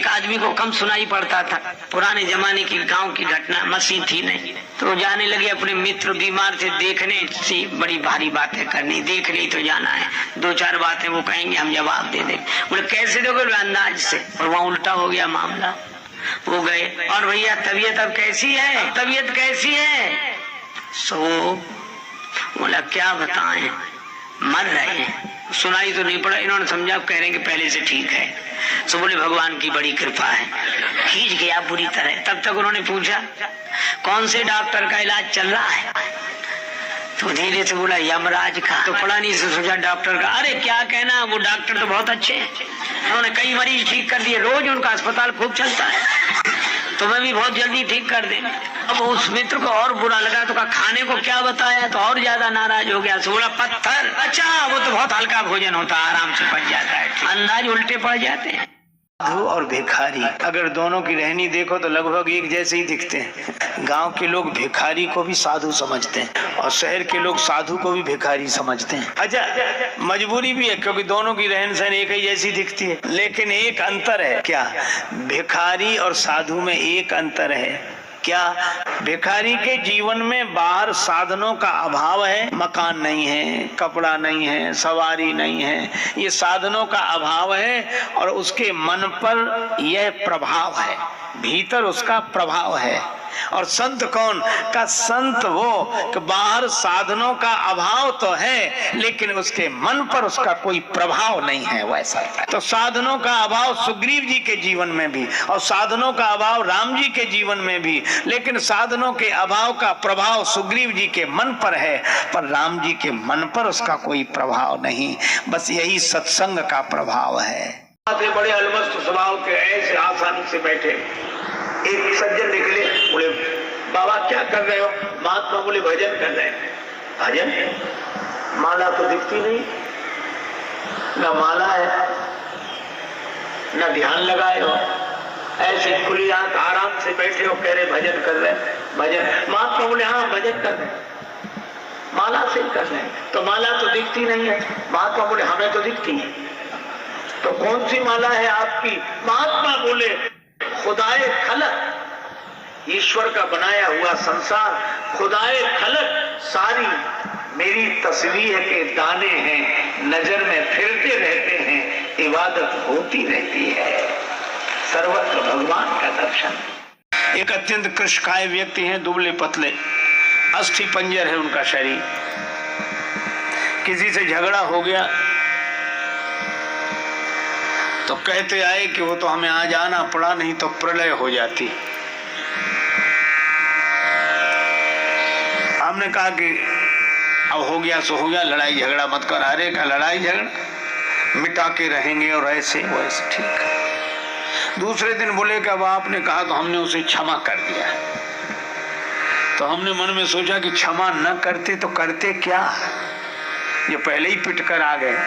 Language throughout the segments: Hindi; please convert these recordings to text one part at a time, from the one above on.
एक आदमी को कम सुनाई पड़ता था। पुराने जमाने की गांव की घटना, मशीन थी नहीं, तो जाने लगे अपने मित्र बीमार थे देखने से, बड़ी भारी बातें करनी, देखने ही तो जाना है, दो चार बातें वो कहेंगे हम जवाब दे देंगे। बोले कैसे दोगे? अंदाज से। और वहाँ उल्टा हो गया मामला। वो गए और भैया तबीयत अब कैसी है? तबीयत कैसी है? सो बोला क्या बताएं, मर रहे हैं। सुनाई तो नहीं पड़ा, इन्होंने समझा कह रहे हैं कि पहले से ठीक है। सो बोले भगवान की बड़ी कृपा है। खींच गया बुरी तरह। तब तक उन्होंने पूछा कौन से डॉक्टर का इलाज चल रहा है? तो धीरे से बोला यमराज का। तो पढ़ा नहीं से सोचा डॉक्टर का। अरे क्या कहना, वो डॉक्टर तो बहुत अच्छे हैं, उन्होंने कई मरीज ठीक कर दिए, रोज उनका अस्पताल खूब चलता है, तो मैं भी बहुत जल्दी ठीक कर देंगे। अब उस मित्र को और बुरा लगा, तो कहा खाने को क्या बताया? तो और ज्यादा नाराज हो गया। तो बोला पत्थर। अच्छा, वो तो बहुत हल्का भोजन होता है, आराम से पच जाता है। अंदाज उल्टे पड़ जाते हैं। साधु और भिखारी अगर दोनों की रहनी देखो तो लगभग एक जैसे ही दिखते हैं। गांव के लोग भिखारी को भी साधु समझते हैं और शहर के लोग साधु को भी भिखारी समझते हैं। अच्छा, मजबूरी भी है क्योंकि दोनों की रहन सहन एक ही जैसी दिखती है, लेकिन एक अंतर है। क्या? भिखारी और साधु में एक अंतर है। क्या? भिखारी के जीवन में बाहर साधनों का अभाव है, मकान नहीं है, कपड़ा नहीं है, सवारी नहीं है, ये साधनों का अभाव है और उसके मन पर यह प्रभाव है, भीतर उसका प्रभाव है। और संत कौन का? संत वो कि बाहर साधनों का अभाव तो है लेकिन उसके मन पर उसका कोई प्रभाव नहीं है, वैसा है। तो साधनों का अभाव सुग्रीव जी के जीवन में भी और साधनों का अभाव राम जी के जीवन में भी, लेकिन साधनों के अभाव का प्रभाव सुग्रीव जी के मन पर है पर राम जी के मन पर उसका कोई प्रभाव नहीं। बस यही सत्संग का प्रभाव है। बड़े अलमस्त स्वभाव के ऐसे आसानी से बैठे एक सज्जन निकले, बोले बाबा क्या कर रहे हो? महात्मा बोले भजन कर रहे हैं। भजन? माला तो दिखती नहीं, न माला है न ध्यान लगाए हो, ऐसे खुली आंख आराम से बैठे हो, कह रहे भजन कर रहे हैं। भजन? महात्मा बोले हाँ भजन कर रहे हैं, माला से कर रहे हैं। तो माला तो दिखती नहीं है। महात्मा बोले हमें तो दिखती है। तो कौन सी माला है आपकी? महात्मा बोले खुदाए खलक, ईश्वर का बनाया हुआ संसार, खुदाए खलक सारी मेरी तस्वीर के दाने हैं, नजर में फिरते रहते हैं, इबादत होती रहती है, सर्वत्र भगवान का दर्शन। एक अत्यंत कृशकाय व्यक्ति हैं, दुबले पतले, अस्थि पंजर है उनका शरीर। किसी से झगड़ा हो गया तो कहते आए कि वो तो हमें आज आना पड़ा, नहीं तो प्रलय हो जाती। हमने कहा कि अब हो गया सो हो गया, लड़ाई झगड़ा मत कर। अरे का लड़ाई झगड़ा, मिटा के रहेंगे और ऐसे वैसे ठीक। दूसरे दिन बोले कि अब आपने कहा तो हमने उसे क्षमा कर दिया। तो हमने मन में सोचा कि क्षमा न करते तो करते क्या, ये पहले ही पिट कर आ गए।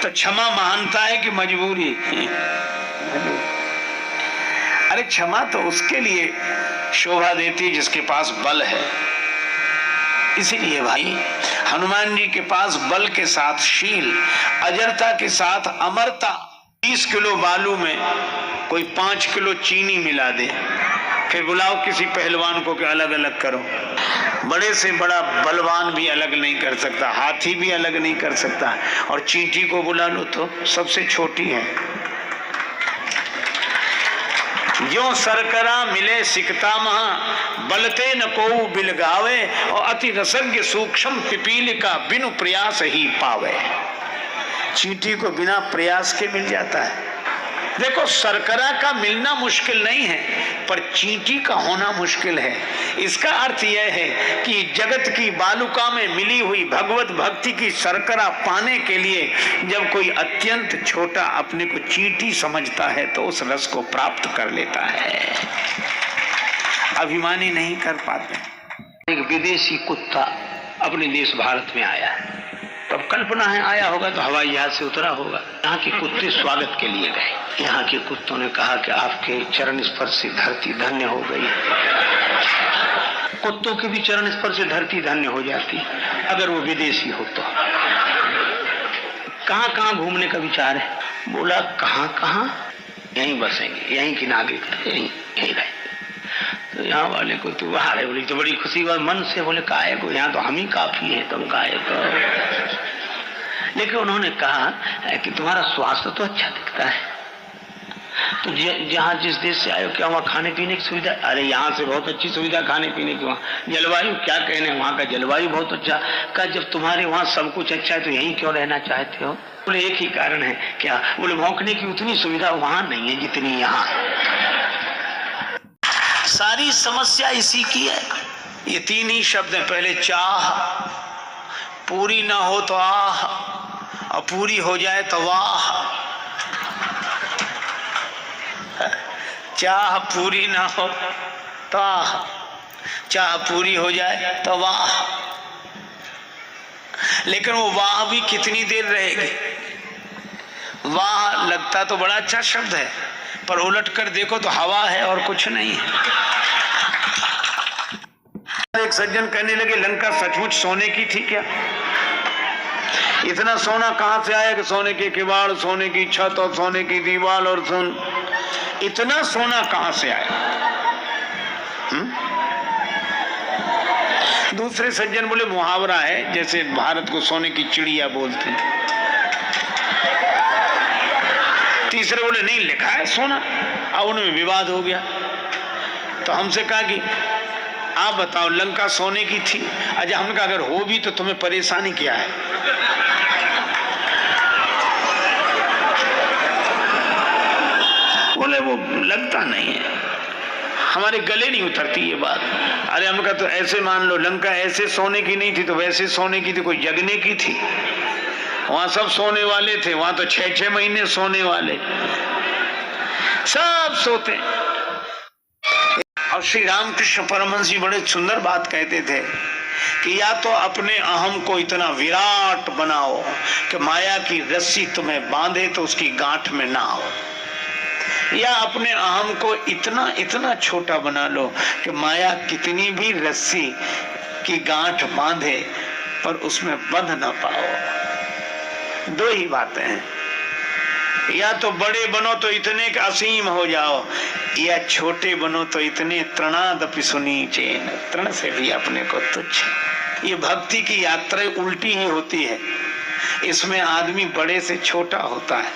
तो क्षमा महानता है कि मजबूरी? अरे क्षमा तो उसके लिए शोभा देती है जिसके पास बल है। इसीलिए भाई हनुमान जी के पास बल के साथ शील, अजरता के साथ अमरता। 20 किलो बालू में कोई 5 किलो चीनी मिला दे, फिर बुलाओ किसी पहलवान को कि अलग अलग करो। बड़े से बड़ा बलवान भी अलग नहीं कर सकता, हाथी भी अलग नहीं कर सकता, और चींटी को बुला लो तो सबसे छोटी है। जो सरकरा मिले सिकता महा, बलते न को बिलगावे, और अति रसज्ञ सूक्ष्म पिपील का बिनु प्रयास ही पावे। चींटी को बिना प्रयास के मिल जाता है। देखो सरकरा का मिलना मुश्किल नहीं है, पर चींटी का होना मुश्किल है। इसका अर्थ यह है कि जगत की बालुका में मिली हुई भगवत भक्ति की सरकरा पाने के लिए जब कोई अत्यंत छोटा अपने को चींटी समझता है तो उस रस को प्राप्त कर लेता है, अभिमानी नहीं कर पाते। एक विदेशी कुत्ता अपने देश भारत में आया है, तब कल्पना है आया होगा तो हवाई जहाज से उतरा होगा। यहाँ के कुत्ते स्वागत के लिए गए। यहाँ के कुत्तों ने कहा कि आपके चरण स्पर्श से धरती धन्य हो गई। कुत्तों के भी चरण स्पर्श से धरती धन्य हो जाती अगर वो विदेशी हो तो। कहाँ कहाँ घूमने का विचार है? बोला कहाँ कहाँ, यहीं बसेंगे, यहीं की नागरिकता, यहीं यहीं रहेंगे। तो यहाँ वाले को तो हारे बोली तो बड़ी खुशी हुआ मन से, बोले काहे को, यहाँ तो हम ही काफी है, तुम काहे को। लेकिन उन्होंने कहा कि तुम्हारा स्वास्थ्य तो अच्छा दिखता है, तो जहाँ जिस देश से आए हो क्या वहाँ खाने पीने की सुविधा? अरे यहाँ से बहुत अच्छी सुविधा खाने पीने की, वहाँ जलवायु क्या कहने, वहाँ का जलवायु बहुत अच्छा। कहा जब तुम्हारे वहाँ सब कुछ अच्छा है तो यहीं क्यों रहना चाहते हो? बोले एक ही कारण है। क्या? बोले भौंकने की उतनी सुविधा वहाँ नहीं है जितनी यहाँ। सारी समस्या इसी की है। ये तीन ही शब्द है, पहले चाह, पूरी ना हो तो आह, और पूरी हो जाए तो वाह। चाह पूरी ना हो तो आह, चाह पूरी हो जाए तो वाह। लेकिन वो वाह भी कितनी देर रहेगी? वाह लगता तो बड़ा अच्छा शब्द है, पर उलट कर देखो तो हवा है और कुछ नहीं है। एक सज्जन कहने लगे लंका सचमुच सोने की थी क्या? इतना सोना कहां से आया कि सोने के किवाड़, सोने की छत और सोने की दीवार और इतना सोना कहां से आया? दूसरे सज्जन बोले मुहावरा है, जैसे भारत को सोने की चिड़िया बोलते थे। तीसरे बोले नहीं लिखा है सोना। अब उनमें विवाद हो गया, तो हमसे कहा कि आप बताओ लंका सोने की थी? अच्छा हमने कहा अगर हो भी तो तुम्हें परेशानी क्या है? बोले वो लगता नहीं है, हमारे गले नहीं उतरती ये बात। अरे हम कहा तो ऐसे मान लो लंका ऐसे सोने की नहीं थी तो वैसे सोने की थी, कोई जगने की थी? वहां सब सोने वाले थे, वहां तो 6-6 महीने सोने वाले, सब सोते। और श्री रामकृष्ण परमहंस जी बड़े सुंदर बात कहते थे कि या तो अपने अहम को इतना विराट बनाओ कि माया की रस्सी तुम्हें बांधे तो उसकी गांठ में ना आओ, या अपने अहम को इतना इतना छोटा बना लो कि माया कितनी भी रस्सी की गांठ बांधे पर उसमें बंध ना पाओ। दो ही बातें हैं, या तो बड़े बनो तो इतने के असीम हो जाओ, या छोटे बनो तो इतने तृणादपि सुनीचेन, तृण से भी अपने को तुच्छ। ये भक्ति की यात्रा उल्टी ही होती है, इसमें आदमी बड़े से छोटा होता है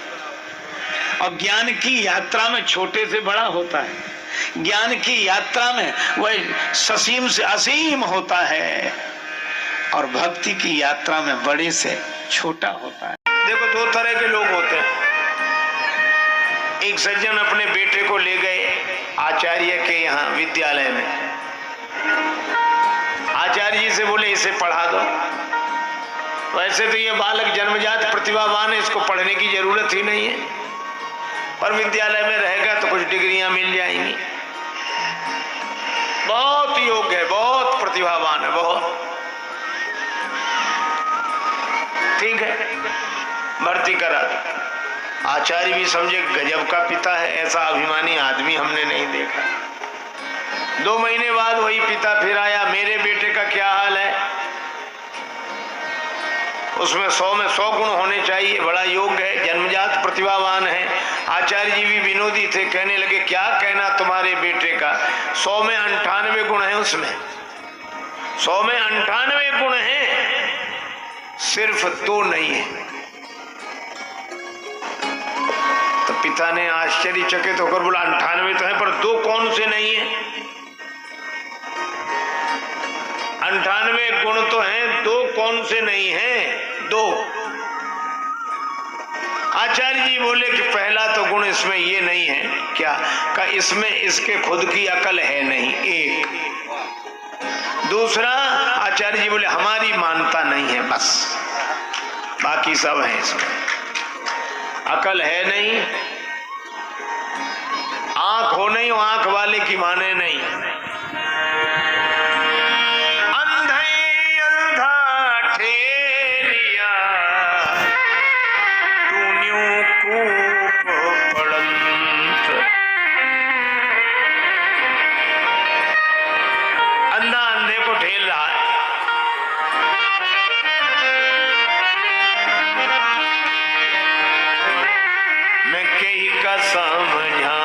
और ज्ञान की यात्रा में छोटे से बड़ा होता है। ज्ञान की यात्रा में वह ससीम से असीम होता है और भक्ति की यात्रा में बड़े से छोटा होता है। देखो दो तरह के लोग होते हैं। एक सज्जन अपने बेटे को ले गए आचार्य के यहाँ विद्यालय में, आचार्य जी से बोले इसे पढ़ा दो। वैसे तो ये बालक जन्मजात प्रतिभावान है, इसको पढ़ने की जरूरत ही नहीं है, पर विद्यालय में रहेगा तो कुछ डिग्रियां मिल जाएंगी। बहुत योग्य है, बहुत प्रतिभावान है, बहुत ठीक है, भर्ती करा दो। आचार्य भी समझे गजब का पिता है, ऐसा अभिमानी आदमी हमने नहीं देखा। 2 महीने बाद वही पिता फिर आया, मेरे बेटे का क्या हाल है? उसमें 100 में 100 गुण होने चाहिए, बड़ा योग्य है, जन्मजात प्रतिभावान है। आचार्य जी भी विनोदी थे, कहने लगे क्या कहना तुम्हारे बेटे का, 100 में 98 गुण है, उसमें 100 में 98 गुण हैं, सिर्फ 2 नहीं है। तो पिता ने आश्चर्यचकित होकर बोला 98 तो है पर 2 कौन से नहीं है? 98 गुण तो हैं, 2 कौन से नहीं है? 2। आचार्य जी बोले कि पहला तो गुण इसमें ये नहीं है, क्या? का इसमें इसके खुद की अकल है नहीं, एक। दूसरा आचार्य जी बोले हमारी मानता नहीं है, बस बाकी सब है इसमें। अकल है नहीं, आंख हो नहीं, आंख वाले की माने नहीं। समझा,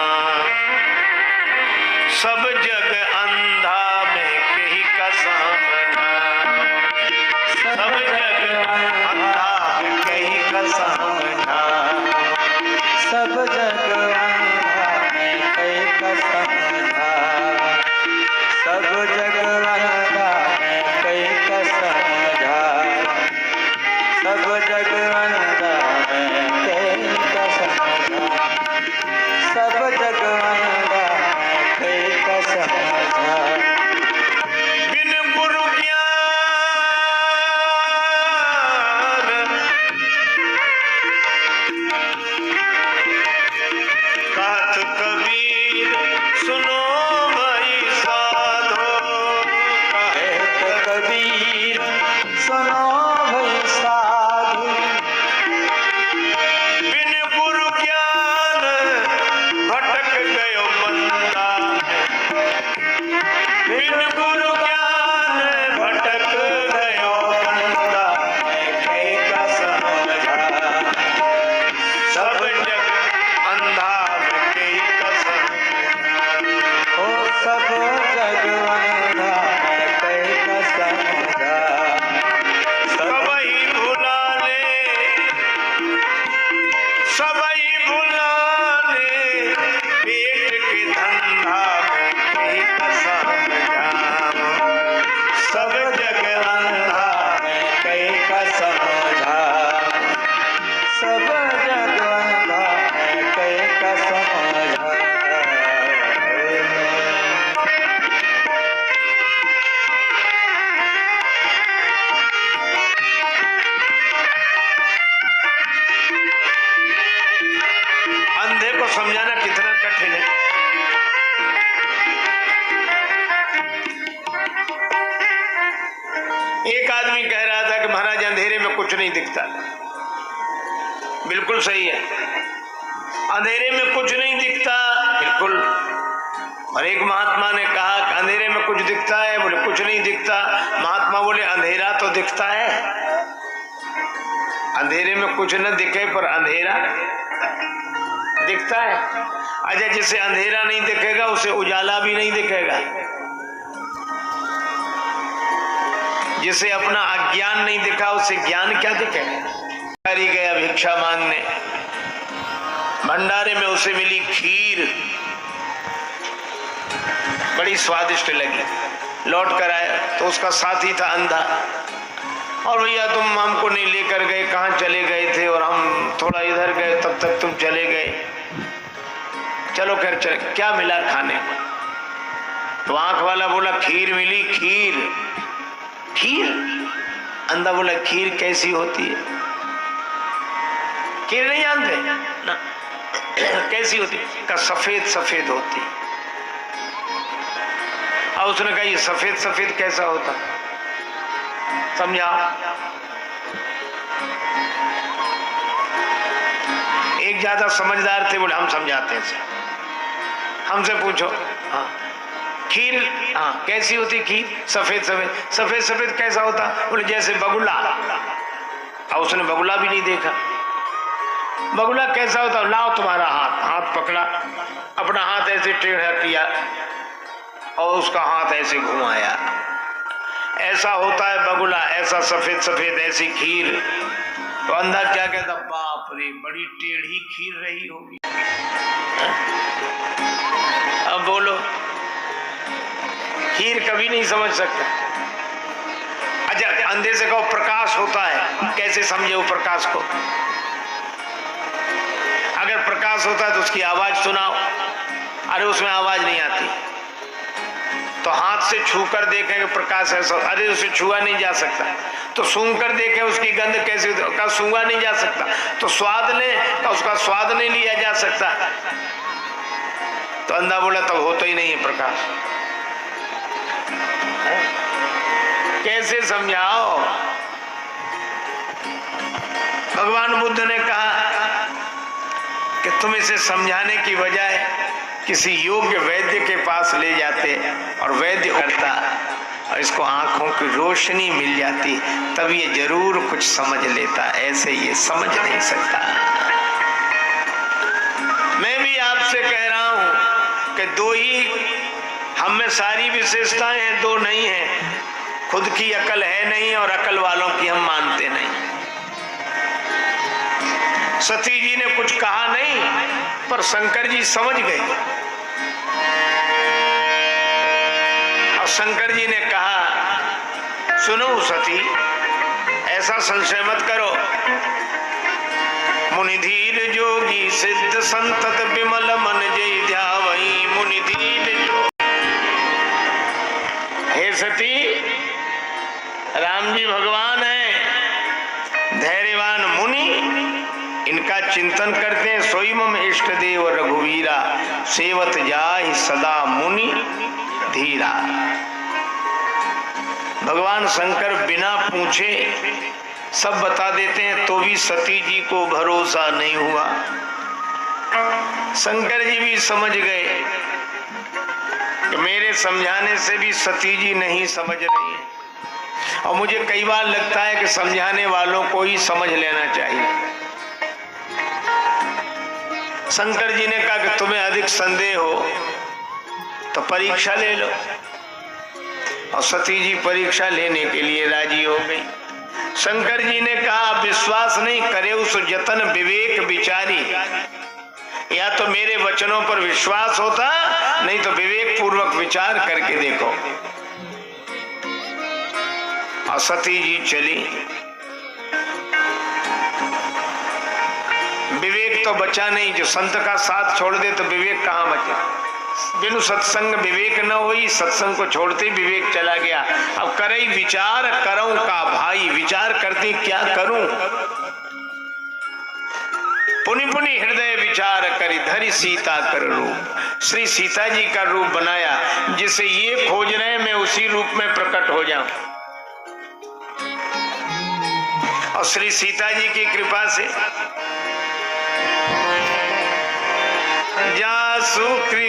सब जग अंधा मैं कही का समझा, सब जग अंधा मैं कही का समझा, सब जग अंधा मैं कही का समझा, सब जग अंधा मैं कही का समझा, सब जग अंधा मैं कही का समझा, सब जग अंधा मैं कही का समझा। बिन गुरु ज्ञान कहत कबीर सुनो भाई साधो, कहत कबीर सुनो भाई साधु, बिन गुरु ज्ञान भटक गयो बंदा, बिन गुरु ज्ञान भटक गयो बंदा, मैं कही का समझा, सब जग अंधा मैं कही का समझा, ओ सब जग अंधा मैं कही का समझा, सबई भुलाने, सबई भुलाने, पेट के धंधा मैं कही का समझा, सब जग अंधा मैं कही का समझा, सब जग अंधा मैं कही का समझा। अंधे को समझाना कितना कठिन है। एक आदमी कह रहा था कि महाराज अंधेरे में कुछ नहीं दिखता। बिल्कुल सही है, अंधेरे में कुछ नहीं दिखता, बिल्कुल। और एक महात्मा ने कहा कि अंधेरे में कुछ दिखता है, बोले कुछ नहीं दिखता। महात्मा बोले अंधेरा तो दिखता है, अंधेरे में कुछ न दिखे पर अंधेरा दिखता है। अच्छा, जिसे अंधेरा नहीं दिखेगा उसे उजाला भी नहीं दिखेगा, जिसे अपना अज्ञान नहीं दिखा उसे ज्ञान क्या दिखेगा। भिखारी गया भिक्षा मांगने, भंडारे में उसे मिली खीर, बड़ी स्वादिष्ट लगी, लौट कर आया तो उसका साथी था अंधा। और भैया तुम हमको नहीं लेकर गए, कहाँ चले गए थे, और हम थोड़ा इधर गए तब तक तुम चले गए, चलो खैर चले, क्या मिला खाने को? तो आंख वाला बोला खीर मिली, खीर। खीर? अंधा बोला खीर कैसी होती है? खीर नहीं जानते ना? कैसी होती? का सफेद सफेद होती। अब उसने कहा ये सफेद सफेद कैसा होता, समझा? एक ज्यादा समझदार थे, बोले हम समझाते हैं सर, हमसे पूछो। हाँ, खीर, हाँ कैसी होती खीर? सफेद सफेद। सफेद सफेद कैसा होता? बोले जैसे बगुला। अब उसने बगुला भी नहीं देखा। बगुला कैसा होता? लाओ तुम्हारा हाथ। हाथ पकड़ा, अपना हाथ ऐसे टेढ़ा किया और उसका हाथ ऐसे घुमाया, ऐसा होता है बगुला, ऐसा सफेद सफेद, ऐसी खीर। तो अंधा क्या कहता? बाप रे, बड़ी टेढ़ी खीर रही होगी। अब बोलो, खीर कभी नहीं समझ सकता। अच्छा, अंधे से कहो प्रकाश होता है, कैसे समझे वो प्रकाश को? अगर प्रकाश होता है तो उसकी आवाज सुनाओ, अरे उसमें आवाज नहीं आती। तो हाथ से छू कर देखेंगे प्रकाश ऐसा, अरे उसे छुआ नहीं जा सकता। तो सूंघ कर देखें उसकी गंध कैसी, का सूंघा नहीं जा सकता। तो स्वाद ले, तो उसका स्वाद नहीं लिया जा सकता। तो अंधा बोला तब होता ही नहीं है प्रकाश। कैसे समझाओ? भगवान बुद्ध ने कहा कि तुम इसे समझाने की बजाय किसी योग्य वैद्य के पास ले जाते और वैद्य करता और इसको आंखों की रोशनी मिल जाती, तब ये जरूर कुछ समझ लेता। ऐसे ये समझ नहीं सकता। मैं भी आप कि दो ही हम में सारी विशेषताएं हैं, दो नहीं है। खुद की अकल है नहीं और अकल वालों की हम मानते नहीं। सती जी ने कुछ कहा नहीं, पर शंकर जी समझ गए। और शंकर जी ने कहा, सुनो सती, ऐसा संशय मत करो। मुनिधीर जोगी सिद्ध संतत विमल मन जय ध्यावई मुनिधीर जो। हे सती, राम जी भगवान है, धैर्यवान मुनि, इनका चिंतन करते हैं। सोई मम इष्ट देव रघुवीरा, सेवत जाहि सदा मुनि धीरा। भगवान शंकर बिना पूछे सब बता देते हैं, तो भी सती जी को भरोसा नहीं हुआ। शंकर जी भी समझ गए कि मेरे समझाने से भी सती जी नहीं समझ रही है, और मुझे कई बार लगता है कि समझाने वालों को ही समझ लेना चाहिए। शंकर जी ने कहा कि तुम्हें अधिक संदेह हो तो परीक्षा ले लो, और सती जी परीक्षा लेने के लिए राजी हो गई। शंकर जी ने कहा, विश्वास नहीं करे उस जतन विवेक विचारी। या तो मेरे वचनों पर विश्वास होता, नहीं तो विवेक पूर्वक विचार करके देखो। और सती जी चली। विवेक तो बचा नहीं, जो संत का साथ छोड़ दे तो विवेक कहाँ बचा। बिनु सत्संग विवेक न होई, सत्संग को छोड़ते ही विवेक चला गया। अब करई विचार करऊं का भाई, विचार करती क्या करूं। पुनि पुनि हृदय विचार करी धरि सीता कर रूप। श्री सीता जी का रूप बनाया, जिसे ये खोज रहे मैं उसी रूप में प्रकट हो जाऊं। और श्री सीता जी की कृपा से जासु कृपा